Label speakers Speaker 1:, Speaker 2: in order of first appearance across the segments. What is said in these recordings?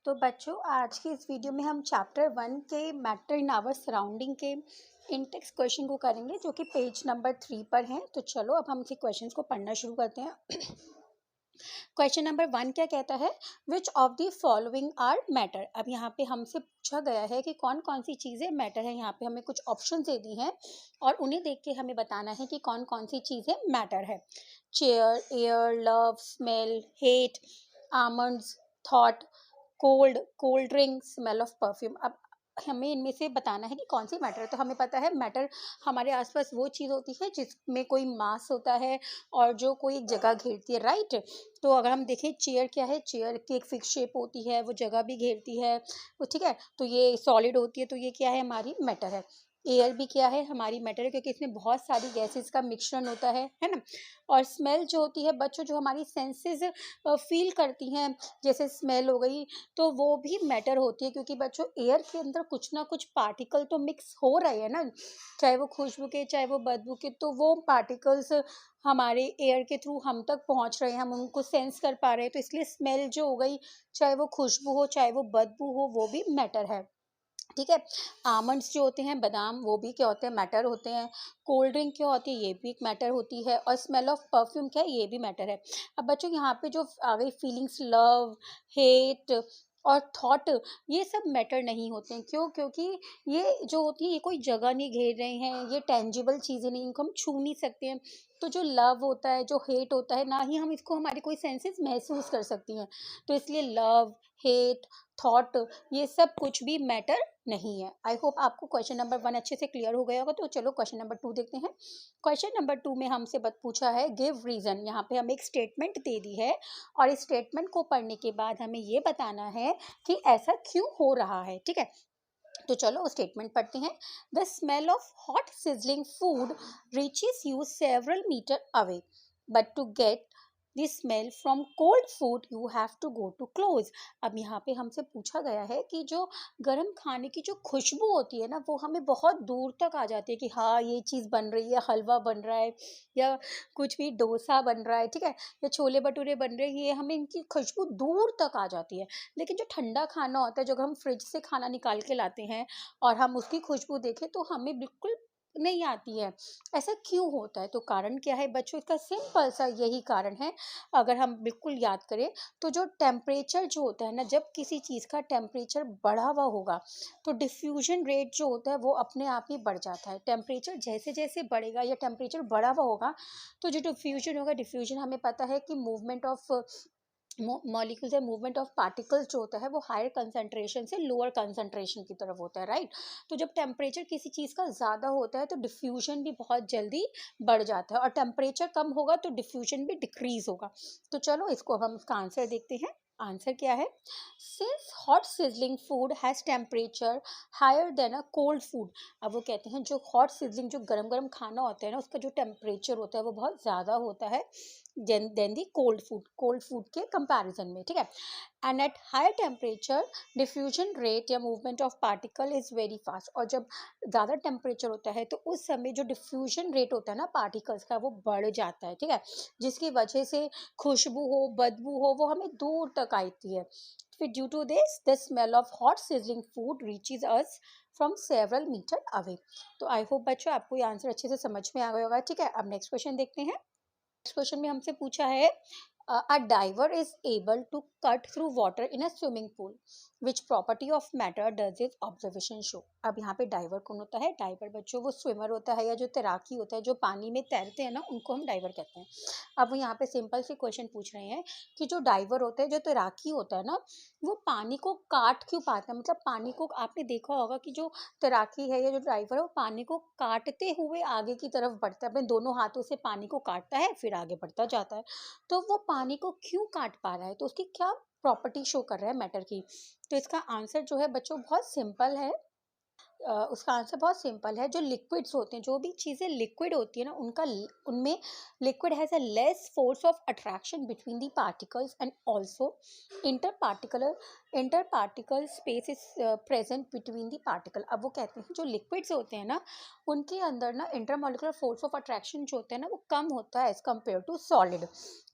Speaker 1: तो बच्चों आज की इस वीडियो में हम चैप्टर 1 के मैटर इन आवर सराउंडिंग के इंटेक्स क्वेश्चन को करेंगे जो कि पेज नंबर 3 पर हैं। तो चलो अब हम इसी क्वेश्चंस को पढ़ना शुरू करते हैं। क्वेश्चन नंबर 1 क्या कहता है, which of the following are matter. अब यहाँ पे हमसे पूछा गया है कि कौन कौन सी चीज़ें मैटर है। यहाँ पे हमें कुछ ऑप्शन दे दी हैं और उन्हें देख के हमें बताना है कि कौन कौन सी चीज़ें मैटर है। Chair, air, love, smell, hate, almonds, thought, cold drink, smell of perfume. अब हमें इनमें से बताना है कि कौन सी मैटर है। तो हमें पता है मैटर हमारे आसपास वो चीज़ होती है जिसमें कोई मास होता है और जो कोई एक जगह घेरती है, राइट। तो अगर हम देखें चेयर क्या है, चेयर की एक फिक्स शेप होती है, वो जगह भी घेरती है, वो ठीक है। तो ये सॉलिड होती है, तो ये क्या है, हमारी मैटर है। एयर भी क्या है, हमारी मैटर है, क्योंकि इसमें बहुत सारी गैसेस का मिश्रण होता है ना। और स्मेल जो होती है बच्चों, जो हमारी सेंसेस फील करती हैं, जैसे स्मेल हो गई, तो वो भी मैटर होती है, क्योंकि बच्चों एयर के अंदर कुछ ना कुछ पार्टिकल तो मिक्स हो रहे हैं ना, चाहे वो खुशबू के चाहे वो बदबू के। तो वो पार्टिकल्स हमारे एयर के थ्रू हम तक पहुंच रहे हैं, हम उनको सेंस कर पा रहे हैं। तो इसलिए स्मेल जो हो गई, चाहे वो खुशबू हो चाहे वो बदबू हो, वो भी मैटर है, ठीक है। आमंड्स जो होते हैं, बादाम, वो भी क्या होते हैं, मैटर होते हैं। कोल्ड ड्रिंक क्या होती है, ये भी एक मैटर होती है। और स्मेल ऑफ परफ्यूम क्या है, ये भी मैटर है। अब बच्चों यहाँ पे जो आ गई फीलिंग्स, लव, हेट और थॉट, ये सब मैटर नहीं होते हैं। क्यों? क्योंकि ये जो होती है, ये कोई जगह नहीं घेर रहे हैं, ये टेंजिबल चीज़ें नहीं, इनको हम छू नहीं सकते हैं। तो जो लव होता है, जो हेट होता है, ना ही हम इसको हमारी कोई सेंसेस महसूस कर सकती हैं। तो इसलिए लव, हेट, थॉट, ये सब कुछ भी मैटर नहीं है। आई होप आपको क्वेश्चन नंबर 1 अच्छे से क्लियर हो गया होगा। तो चलो क्वेश्चन नंबर 2 देखते हैं। क्वेश्चन नंबर 2 में हमसे पूछा है गिव रीजन। यहाँ पे हमें एक स्टेटमेंट दे दी है और इस स्टेटमेंट को पढ़ने के बाद हमें ये बताना है कि ऐसा क्यों हो रहा है, ठीक है। तो चलो स्टेटमेंट पढ़ते हैं। The smell of hot sizzling food reaches you several metre away, but to get the smell from cold food you have to go to close. अब यहाँ पे हमसे पूछा गया है कि जो गर्म खाने की जो खुशबू होती है ना, वो हमें बहुत दूर तक आ जाती है कि हाँ ये चीज़ बन रही है, हलवा बन रहा है या कुछ भी डोसा बन रहा है, ठीक है, या छोले भटूरे बन रहे हैं, ये हमें इनकी खुशबू दूर तक आ जाती है। लेकिन जो ठंडा खाना होता है, जो हम फ्रिज से खाना निकाल के लाते हैं और हम उसकी खुशबू देखें, तो हमें बिल्कुल नहीं आती है। ऐसा क्यों होता है? तो कारण क्या है बच्चों? इसका सिंपल सा यही कारण है। अगर हम बिल्कुल याद करें, तो जो टेम्परेचर जो होता है ना, जब किसी चीज़ का टेम्परेचर बढ़ा हुआ होगा, तो डिफ्यूजन रेट जो होता है वो अपने आप ही बढ़ जाता है। टेम्परेचर जैसे जैसे बढ़ेगा या टेम्परेचर बढ़ा हुआ होगा, तो जो डिफ्यूजन होगा, डिफ्यूजन हमें पता है कि मूवमेंट ऑफ मॉलिक्यूल्स या मूवमेंट ऑफ पार्टिकल्स जो होता है, वो हायर कंसंट्रेशन से लोअर कंसंट्रेशन की तरफ होता है, राइट। तो जब टेम्परेचर किसी चीज़ का ज़्यादा होता है, तो डिफ्यूजन भी बहुत जल्दी बढ़ जाता है, और टेम्परेचर कम होगा तो डिफ्यूजन भी डिक्रीज होगा। तो चलो इसको अब हम इसका आंसर देखते हैं। आंसर क्या है? Since hot sizzling food has temperature higher than a cold food. अब वो कहते हैं जो हॉट सिजलिंग, जो गरम गरम खाना होता है ना, उसका जो टेम्परेचर होता है वो बहुत ज़्यादा होता है देन दी कोल्ड फूड के कंपैरिजन में, ठीक है। And at higher temperature diffusion rate या movement of particle is very fast. और जब ज़्यादा टेम्परेचर होता है, तो उस समय जो डिफ्यूजन रेट होता है ना पार्टिकल्स का, वो बढ़ जाता है, ठीक है, जिसकी वजह से खुशबू हो, बदबू हो, वो हमें दूर तक आती है। फिर due to this the smell of hot sizzling food reaches us from several metre away. तो आई होप बच्चों आपको ये आंसर अच्छे से समझ में आ गया होगा, ठीक है। अब नेक्स्ट क्वेश्चन देखते हैं। नेक्स्ट क्वेश्चन में हमसे पूछा है a diver is able to cut through water in a swimming pool, which property of matter does is observation show. अब यहाँ पे डाइवर कौन होता है? डाइवर बच्चों वो स्विमर होता है या जो तैराकी होता है, जो पानी में तैरते हैं ना, उनको हम डाइवर कहते हैं। अब वो यहाँ पे सिंपल सी क्वेश्चन पूछ रहे हैं कि जो डाइवर होता है, जो तैराकी होता है ना, वो पानी को काट क्यों पाता है। मतलब पानी को आपने देखा होगा कि जो तैराकी है या जो ड्राइवर है, वो पानी को काटते हुए आगे की तरफ बढ़ता है, अपने दोनों हाथों से पानी को काटता है, फिर आगे बढ़ता जाता है। तो वो पानी को क्यों काट पा रहा है? तो उसकी क्या प्रॉपर्टी शो कर रहा है मैटर की? तो इसका आंसर जो है बच्चों बहुत सिंपल है। उसका आंसर बहुत सिंपल है। जो लिक्विड्स होते हैं, जो भी चीज़ें लिक्विड होती है ना, उनमें liquid has a less force of attraction between the particles and also inter particular inter particle space is present between the particle. अब वो कहते हैं जो लिक्विड्स होते हैं ना, उनके अंदर ना इंटरमॉलिक्यूलर फोर्स ऑफ अट्रैक्शन जो होता है ना, वो कम होता है एज कम्पेयर टू सॉलिड।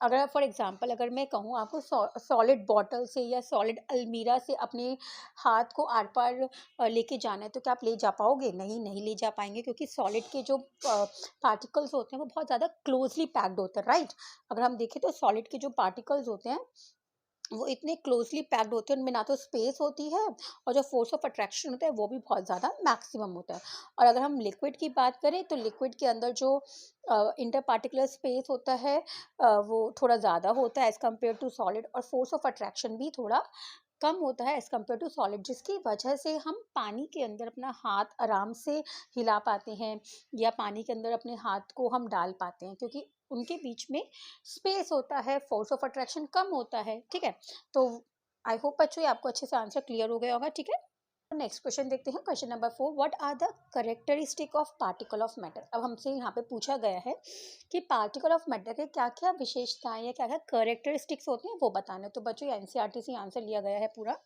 Speaker 1: अगर फॉर एग्जांपल अगर मैं कहूँ आपको सॉलिड बॉटल से या सॉलिड अलमीरा से अपने हाथ को आर पार लेके जाना है, तो क्या आप ले जा पाओगे? नहीं, नहीं ले जा पाएंगे, क्योंकि सॉलिड के जो पार्टिकल्स होते हैं वो बहुत ज़्यादा क्लोजली पैक्ड होते हैं, राइट। अगर हम देखें तो सॉलिड के जो पार्टिकल्स होते हैं वो इतने क्लोजली पैक्ड होते हैं, उनमें ना तो स्पेस होती है, और जो फोर्स ऑफ अट्रैक्शन होता है वो भी बहुत ज़्यादा मैक्सिमम होता है। और अगर हम लिक्विड की बात करें तो लिक्विड के अंदर जो इंटर पार्टिकुलर स्पेस होता है वो थोड़ा ज़्यादा होता है एज़ कम्पेयर टू सॉलिड, और फोर्स ऑफ अट्रैक्शन भी थोड़ा कम होता है एज़ कम्पेयर टू सॉलिड, जिसकी वजह से हम पानी के अंदर अपना हाथ आराम से हिला पाते हैं, या पानी के अंदर अपने हाथ को हम डाल पाते हैं, क्योंकि उनके बीच में स्पेस होता है, फोर्स ऑफ अट्रैक्शन कम होता है, ठीक है। तो आई होप बच्चों ये आपको अच्छे से आंसर क्लियर हो गया होगा, ठीक है। नेक्स्ट क्वेश्चन देखते हैं, question number 4, what are the characteristic of particle of matter. अब हमसे यहाँ पे पूछा गया है कि पार्टिकल ऑफ मैटर के क्या क्या विशेषताएं या क्या क्या कैरेक्टरिस्टिक्स होती हैं वो बताना है। तो बच्चों एनसीईआरटी से आंसर लिया गया है पूरा।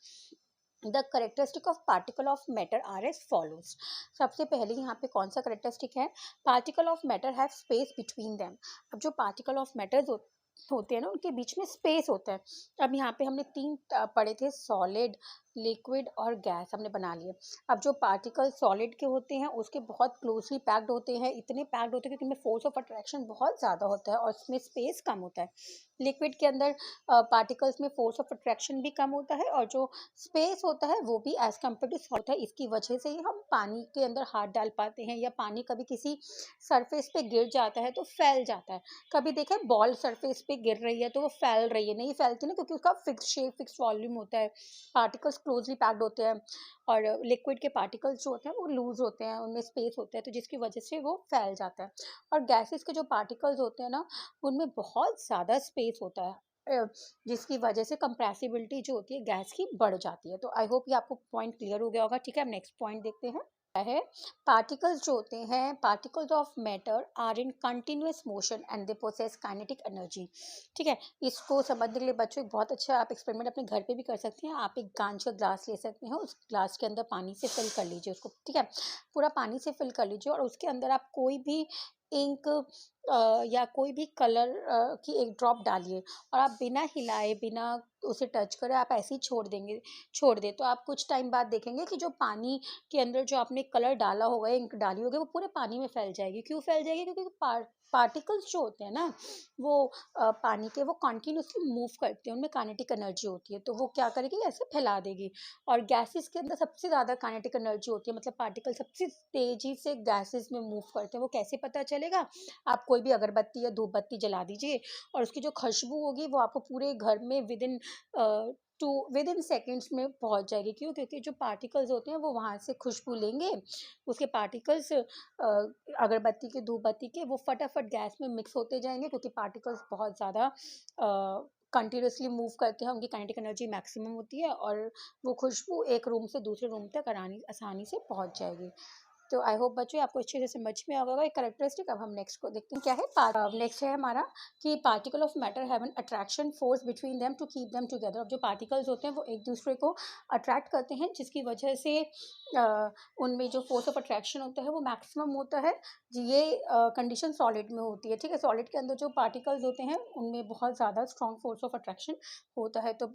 Speaker 1: The characteristic of particle of matter are as follows. सबसे पहले यहाँ पे कौन सा करेक्टरिस्टिक है? Particle of matter have space between them. अब जो पार्टिकल ऑफ मैटर होते हैं ना, उनके बीच में स्पेस होता है। अब यहाँ पे हमने तीन पढ़े थे, सॉलिड, लिक्विड और गैस, हमने बना लिए। अब जो पार्टिकल सॉलिड के होते हैं उसके बहुत क्लोजली पैक्ड होते हैं, इतने पैक्ड होते हैं कि उनमें फोर्स ऑफ अट्रैक्शन बहुत ज़्यादा होता है और उसमें स्पेस कम होता है। लिक्विड के अंदर पार्टिकल्स में फोर्स ऑफ अट्रैक्शन भी कम होता है, और जो स्पेस होता है वो भी एज कम्पेयर टू सॉलिड है। इसकी वजह से ही हम पानी के अंदर हाथ डाल पाते हैं, या पानी कभी किसी सरफेस पे गिर जाता है तो फैल जाता है। कभी देखा है बॉल सरफेस पे गिर रही है तो वो फैल रही है? नहीं फैलती ना, क्योंकि उसका फिक्स शेप, फिक्स वॉल्यूम होता है, पार्टिकल्स क्लोजली पैक्ड होते हैं। और लिक्विड के पार्टिकल्स जो होते हैं वो लूज होते हैं, उनमें स्पेस होता है, तो जिसकी वजह से वो फैल जाता है। और गैसेस के जो पार्टिकल्स होते हैं ना, उनमें बहुत ज़्यादा स्पेस होता है, जिसकी वजह से कंप्रेसिबिलिटी जो होती है गैस की बढ़ जाती है। तो आई होप ये आपको पॉइंट क्लियर हो गया होगा, ठीक है। अब नेक्स्ट पॉइंट देखते हैं है पार्टिकल्स जो होते हैं, particles of matter are in continuous motion and they possess kinetic energy, ठीक है। इसको समझने के लिए बच्चों एक बहुत अच्छा आप एक्सपेरिमेंट अपने घर पे भी कर सकते हैं। आप एक कांच का ग्लास ले सकते हैं, उस ग्लास के अंदर पानी से फिल कर लीजिए उसको, ठीक है। पूरा पानी से फिल कर लीजिए, और उसके अंदर आप कोई भी इंक या कोई भी कलर की एक ड्रॉप डालिए, और आप बिना हिलाए, बिना उसे टच करे आप ऐसे ही छोड़ दें, तो आप कुछ टाइम बाद देखेंगे कि जो पानी के अंदर जो आपने कलर डाला होगा, इंक डाली होगी, वो पूरे पानी में फैल जाएगी। क्यों फैल जाएगी? क्योंकि पार्टिकल्स जो होते हैं ना, वो पानी के वो कंटिन्यूअसली मूव करते हैं, उनमें काइनेटिक एनर्जी होती है, तो वो क्या करेगी? ऐसे फैला देगी। और गैसेस के अंदर सबसे ज़्यादा काइनेटिक एनर्जी होती है, मतलब पार्टिकल सबसे तेजी से गैसेस में मूव करते हैं। वो कैसे पता चलेगा? आप कोई भी अगरबत्ती या धूप बत्ती जला दीजिए, और उसकी जो खुशबू होगी वो आपको पूरे घर में विद इन सेकेंड्स में पहुंच जाएगी। क्यों? क्योंकि जो पार्टिकल्स होते हैं वो वहाँ से खुशबू लेंगे, उसके पार्टिकल्स अगरबत्ती के, धूप बत्ती के, वो फटाफट गैस में मिक्स होते जाएंगे, क्योंकि पार्टिकल्स बहुत ज़्यादा कंटिन्यूसली मूव करते हैं, उनकी काइनेटिक एनर्जी मैक्सिमम होती है, और वो खुशबू एक रूम से दूसरे रूम तक आसानी से पहुंच जाएगी। तो आई होप बच्चों आपको अच्छे से समझ में आ गया एक करेक्टरिस्टिक। अब हम नेक्स्ट को देखते हैं क्या है। नेक्स्ट है हमारा कि particle of matter have an attraction force between them to keep them together. अब जो पार्टिकल्स होते हैं वो एक दूसरे को अट्रैक्ट करते हैं, जिसकी वजह से उनमें जो फोर्स ऑफ अट्रैक्शन होता है वो मैक्सिमम होता है। ये कंडीशन सॉलिड में होती है, ठीक है। सॉलिड के अंदर जो पार्टिकल्स होते हैं उनमें बहुत ज़्यादा स्ट्रॉन्ग फोर्स ऑफ अट्रैक्शन होता है। तो